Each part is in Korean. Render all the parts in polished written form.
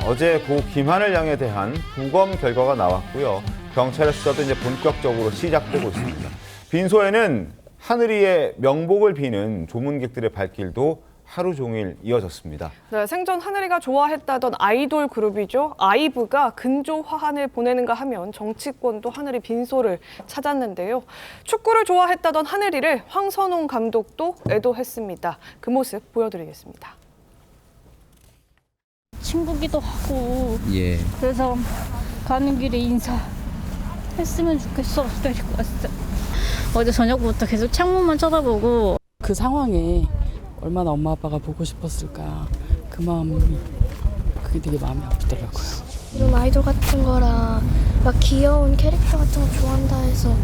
어제 고 김하늘 양에 대한 부검 결과가 나왔고요. 경찰의 수사도 이제 본격적으로 시작되고 있습니다. 빈소에는 하늘이의 명복을 비는 조문객들의 발길도 하루 종일 이어졌습니다. 네, 생전 하늘이가 좋아했다던 아이돌 그룹이죠. 아이브가 근조 화환을 보내는가 하면 정치권도 하늘이 빈소를 찾았는데요. 축구를 좋아했다던 하늘이를 황선홍 감독도 애도했습니다. 그 모습 보여드리겠습니다. 친구기도 하고 예. 그래서 가는 길에 인사했으면 좋겠어 데리고 왔어요. 어제 저녁부터 계속 창문만 쳐다보고 그 상황에 얼마나 엄마 아빠가 보고 싶었을까 그 마음이 그게 되게 마음이 아프더라고요. 이런 아이돌 같은 거랑 막 귀여운 캐릭터 같은 거 좋아한다 해서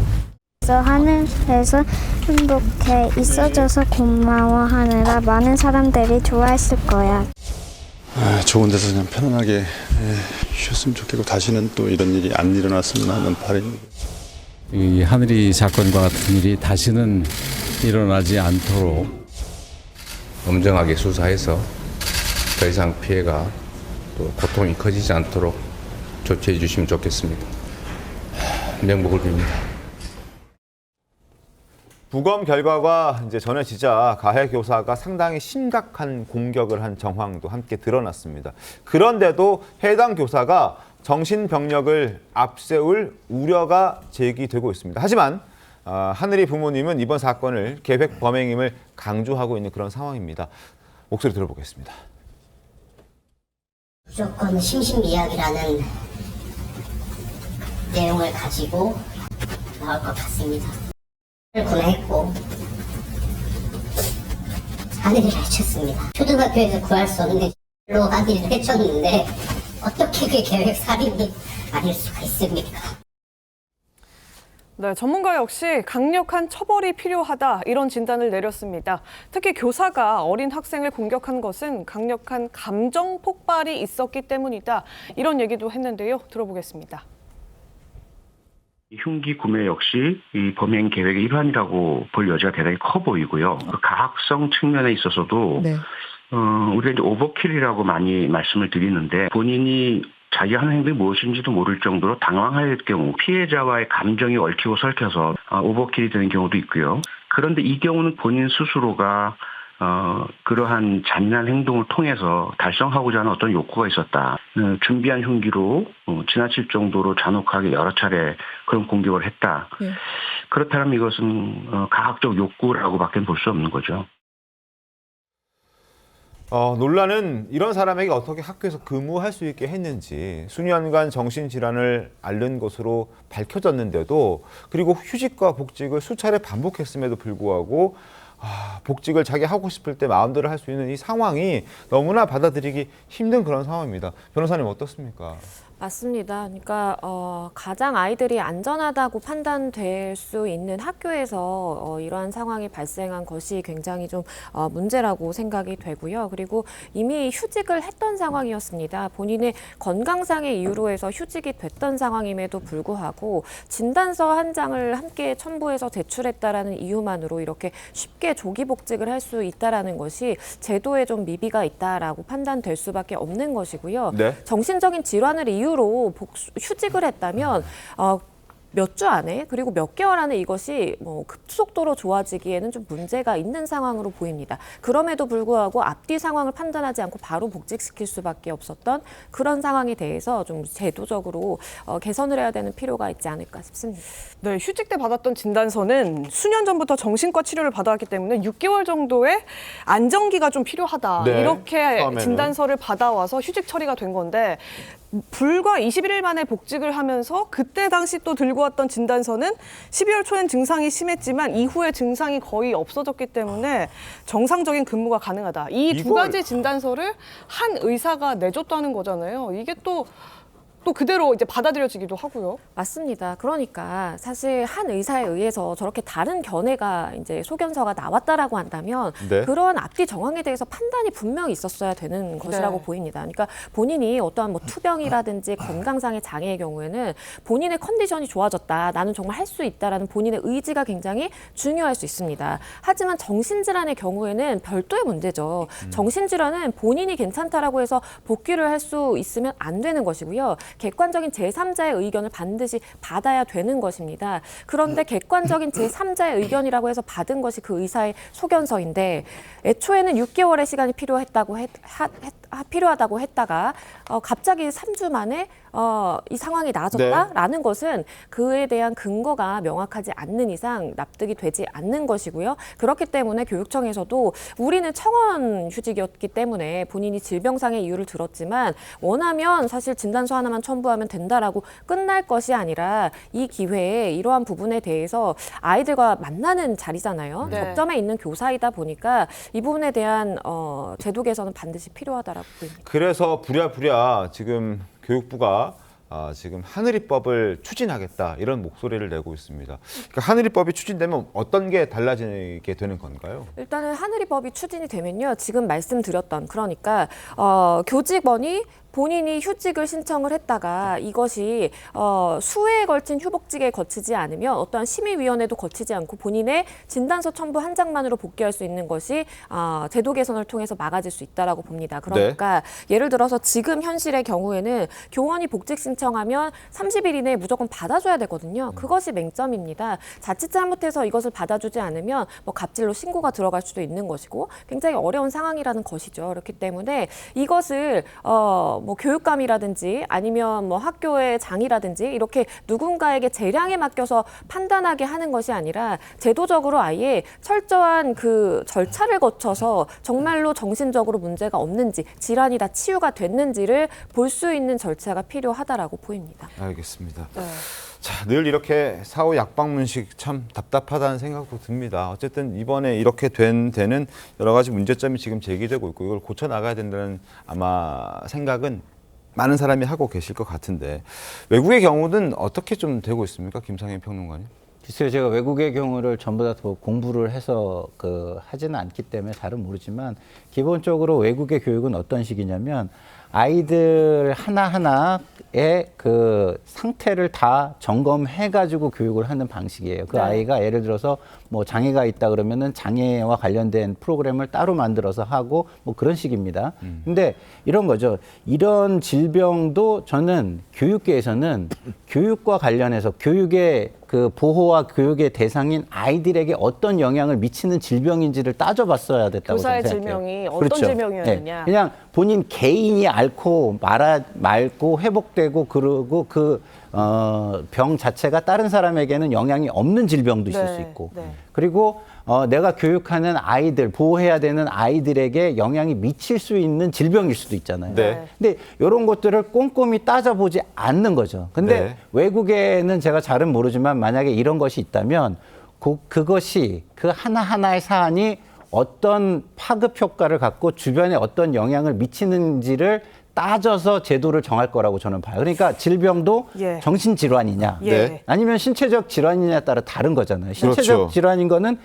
하늘에서 행복해 있어줘서 고마워하느라 많은 사람들이 좋아했을 거야. 좋은 데서 그냥 편안하게 쉬었으면 좋겠고 다시는 또 이런 일이 안 일어났으면 하는 바람입니다. 이 하늘이 사건과 같은 일이 다시는 일어나지 않도록 엄정하게 수사해서 더 이상 피해가 또 고통이 커지지 않도록 조치해 주시면 좋겠습니다. 명복을 빕니다. 부검 결과가 이제 전해지자 가해 교사가 상당히 심각한 공격을 한 정황도 함께 드러났습니다. 그런데도 해당 교사가 정신병력을 앞세울 우려가 제기되고 있습니다. 하지만 하늘이 부모님은 이번 사건을 계획 범행임을 강조하고 있는 그런 상황입니다. 목소리 들어보겠습니다. 무조건 심신미약이라는 내용을 가지고 나올 것 같습니다. 구매했고 하늘이를 해쳤습니다. 초등학교에서 구할 수 없는 로 하늘이를 해쳤는데 어떻게 그 계획 살인이 아닐 수가 있습니까? 네, 전문가 역시 강력한 처벌이 필요하다 이런 진단을 내렸습니다. 특히 교사가 어린 학생을 공격한 것은 강력한 감정 폭발이 있었기 때문이다 이런 얘기도 했는데요. 들어보겠습니다. 흉기 구매 역시 이 범행 계획의 일환이라고 볼 여지가 대단히 커 보이고요. 그 가학성 측면에 있어서도 우리가 이제 오버킬이라고 많이 말씀을 드리는데 본인이 자기 하는 행동이 무엇인지도 모를 정도로 당황할 경우 피해자와의 감정이 얽히고 설켜서 오버킬이 되는 경우도 있고요. 그런데 이 경우는 본인 스스로가 그러한 잔인한 행동을 통해서 달성하고자 하는 어떤 욕구가 있었다. 준비한 흉기로 지나칠 정도로 잔혹하게 여러 차례 그런 공격을 했다. 그렇다면 이것은 가학적 욕구라고밖에 볼 수 없는 거죠. 논란은 이런 사람에게 어떻게 학교에서 근무할 수 있게 했는지 수년간 정신질환을 앓는 것으로 밝혀졌는데도 그리고 휴직과 복직을 수차례 반복했음에도 불구하고 복직을 자기 하고 싶을 때 마음대로 할 수 있는 이 상황이 너무나 받아들이기 힘든 그런 상황입니다. 변호사님 어떻습니까? 맞습니다. 그러니까 가장 아이들이 안전하다고 판단될 수 있는 학교에서 이러한 상황이 발생한 것이 굉장히 좀 문제라고 생각이 되고요. 그리고 이미 휴직을 했던 상황이었습니다. 본인의 건강상의 이유로 해서 휴직이 됐던 상황임에도 불구하고 진단서 한 장을 함께 첨부해서 제출했다라는 이유만으로 이렇게 쉽게 조기 복직을 할 수 있다라는 것이 제도에 좀 미비가 있다라고 판단될 수밖에 없는 것이고요. 네. 정신적인 질환을 이유로 휴직을 했다면 몇 주 안에 그리고 몇 개월 안에 이것이 급속도로 좋아지기에는 좀 문제가 있는 상황으로 보입니다. 그럼에도 불구하고 앞뒤 상황을 판단하지 않고 바로 복직시킬 수밖에 없었던 그런 상황에 대해서 좀 제도적으로 개선을 해야 되는 필요가 있지 않을까 싶습니다. 네, 휴직 때 받았던 진단서는 수년 전부터 정신과 치료를 받아왔기 때문에 6개월 정도의 안정기가 좀 필요하다. 네, 이렇게 처음에는. 진단서를 받아와서 휴직 처리가 된 건데 불과 21일 만에 복직을 하면서 그때 당시 또 들고 왔던 진단서는 12월 초엔 증상이 심했지만 이후에 증상이 거의 없어졌기 때문에 정상적인 근무가 가능하다. 이 두 가지 진단서를 한 의사가 내줬다는 거잖아요. 이게 또 또 그대로 이제 받아들여지기도 하고요. 맞습니다. 그러니까 사실 한 의사에 의해서 저렇게 다른 견해가 이제 소견서가 나왔다라고 한다면 네. 그러한 앞뒤 정황에 대해서 판단이 분명히 있었어야 되는 것이라고 보입니다. 그러니까 본인이 어떠한 뭐 투병이라든지 건강상의 장애의 경우에는 본인의 컨디션이 좋아졌다. 나는 정말 할 수 있다라는 본인의 의지가 굉장히 중요할 수 있습니다. 하지만 정신질환의 경우에는 별도의 문제죠. 정신질환은 본인이 괜찮다라고 해서 복귀를 할 수 있으면 안 되는 것이고요. 객관적인 제3자의 의견을 반드시 받아야 되는 것입니다. 그런데 객관적인 제3자의 의견이라고 해서 받은 것이 그 의사의 소견서인데 애초에는 6개월의 시간이 필요하다고 했다가 갑자기 3주 만에 이 상황이 나아졌다라는 것은 그에 대한 근거가 명확하지 않는 이상 납득이 되지 않는 것이고요. 그렇기 때문에 교육청에서도 우리는 청원 휴직이었기 때문에 본인이 질병상의 이유를 들었지만 원하면 사실 진단서 하나만 첨부하면 된다라고 끝날 것이 아니라 이 기회에 이러한 부분에 대해서 아이들과 만나는 자리잖아요. 네. 접점에 있는 교사이다 보니까 이 부분에 대한 제도 개선은 반드시 필요하다라고 보입니다. 그래서 부랴부랴 지금 교육부가 지금 하늘이법을 추진하겠다 이런 목소리를 내고 있습니다. 그러니까 하늘이법이 추진되면 어떤 게 달라지게 되는 건가요? 일단은 하늘이법이 추진이 되면요. 지금 말씀드렸던 그러니까 교직원이 본인이 휴직을 신청을 했다가 이것이 수회에 걸친 휴복직에 거치지 않으면 어떠한 심의위원회도 거치지 않고 본인의 진단서 첨부 한 장만으로 복귀할 수 있는 것이 제도 개선을 통해서 막아질 수 있다라고 봅니다. 그러니까 예를 들어서 지금 현실의 경우에는 교원이 복직 신청하면 30일 이내에 무조건 받아줘야 되거든요. 그것이 맹점입니다. 자칫 잘못해서 이것을 받아주지 않으면 뭐 갑질로 신고가 들어갈 수도 있는 것이고 굉장히 어려운 상황이라는 것이죠. 그렇기 때문에 이것을 뭐 교육감이라든지 아니면 뭐 학교의 장이라든지 이렇게 누군가에게 재량에 맡겨서 판단하게 하는 것이 아니라 제도적으로 아예 철저한 그 절차를 거쳐서 정말로 정신적으로 문제가 없는지 질환이 다 치유가 됐는지를 볼 수 있는 절차가 필요하다라고 보입니다. 알겠습니다. 자, 늘 이렇게 사후 약방문식 참 답답하다는 생각도 듭니다. 어쨌든 이번에 이렇게 된 데는 여러 가지 문제점이 지금 제기되고 있고 이걸 고쳐 나가야 된다는 아마 생각은 많은 사람이 하고 계실 것 같은데 외국의 경우는 어떻게 좀 되고 있습니까, 김상현 평론가님? 글쎄요, 제가 외국의 경우를 전부 다 공부를 해서 하지는 않기 때문에 잘은 모르지만 기본적으로 외국의 교육은 어떤 식이냐면 아이들 하나하나의 그 상태를 다 점검해가지고 교육을 하는 방식이에요. 그 아이가 예를 들어서 뭐 장애가 있다 그러면은 장애와 관련된 프로그램을 따로 만들어서 하고 뭐 그런 식입니다. 근데 이런 거죠. 이런 질병도 저는 교육계에서는 교육과 관련해서 교육의 그 보호와 교육의 대상인 아이들에게 어떤 영향을 미치는 질병인지를 따져봤어야 됐다고 교사의 생각해요. 질병이 어떤 그렇죠. 질병이었느냐. 네. 그냥 본인 개인이 앓고 말고 회복되고 그러고 병 자체가 다른 사람에게는 영향이 없는 질병도 있을 수 있고 그리고 내가 교육하는 아이들, 보호해야 되는 아이들에게 영향이 미칠 수 있는 질병일 수도 있잖아요. 근데 이런 것들을 꼼꼼히 따져보지 않는 거죠. 근데 외국에는 제가 잘은 모르지만 만약에 이런 것이 있다면 그것이 그 하나하나의 사안이 어떤 파급 효과를 갖고 주변에 어떤 영향을 미치는지를 따져서 제도를 정할 거라고 저는 봐요. 그러니까 질병도 정신질환이냐 아니면 신체적 질환이냐에 따라 다른 거잖아요. 신체적 질환인 거는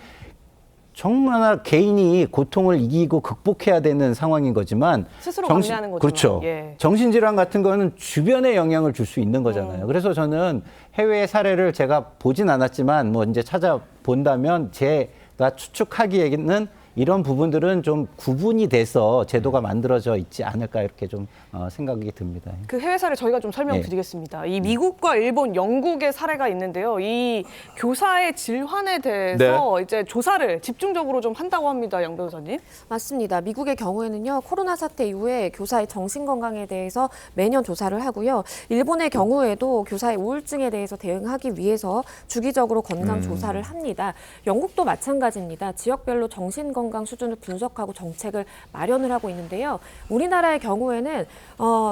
정말 개인이 고통을 이기고 극복해야 되는 상황인 거지만 스스로 감내하는 거지만 그렇죠. 정신질환 같은 거는 주변에 영향을 줄 수 있는 거잖아요. 그래서 저는 해외의 사례를 제가 보진 않았지만 뭐 이제 찾아본다면 제가 추측하기에는 이런 부분들은 좀 구분이 돼서 제도가 만들어져 있지 않을까 이렇게 좀 생각이 듭니다. 그 해외 사례 저희가 좀 설명드리겠습니다. 이 미국과 일본, 영국의 사례가 있는데요. 이 교사의 질환에 대해서 이제 조사를 집중적으로 좀 한다고 합니다. 양 변호사님. 맞습니다. 미국의 경우에는요. 코로나 사태 이후에 교사의 정신 건강에 대해서 매년 조사를 하고요. 일본의 경우에도 교사의 우울증에 대해서 대응하기 위해서 주기적으로 건강 조사를 합니다. 영국도 마찬가지입니다. 지역별로 정신 정신건강 수준을 분석하고 정책을 마련을 하고 있는데요. 우리나라의 경우에는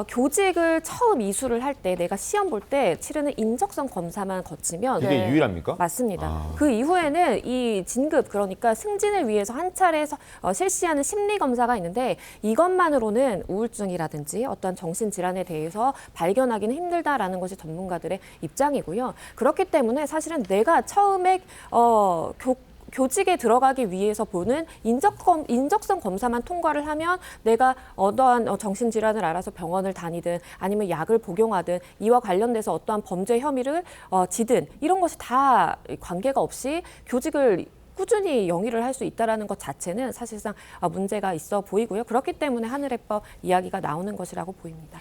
교직을 처음 이수를 할 때 내가 시험 볼 때 치르는 인적성 검사만 거치면 이게 유일합니까? 맞습니다. 그 이후에는 이 진급, 그러니까 승진을 위해서 한 차례 실시하는 심리 검사가 있는데 이것만으로는 우울증이라든지 어떤 정신질환에 대해서 발견하기는 힘들다라는 것이 전문가들의 입장이고요. 그렇기 때문에 사실은 내가 처음에 교직에 들어가기 위해서 보는 인적성 검사만 통과를 하면 내가 어떠한 정신질환을 알아서 병원을 다니든 아니면 약을 복용하든 이와 관련돼서 어떠한 범죄 혐의를 지든 이런 것이 다 관계가 없이 교직을 꾸준히 영위를 할 수 있다는 것 자체는 사실상 문제가 있어 보이고요. 그렇기 때문에 하늘의 법 이야기가 나오는 것이라고 보입니다.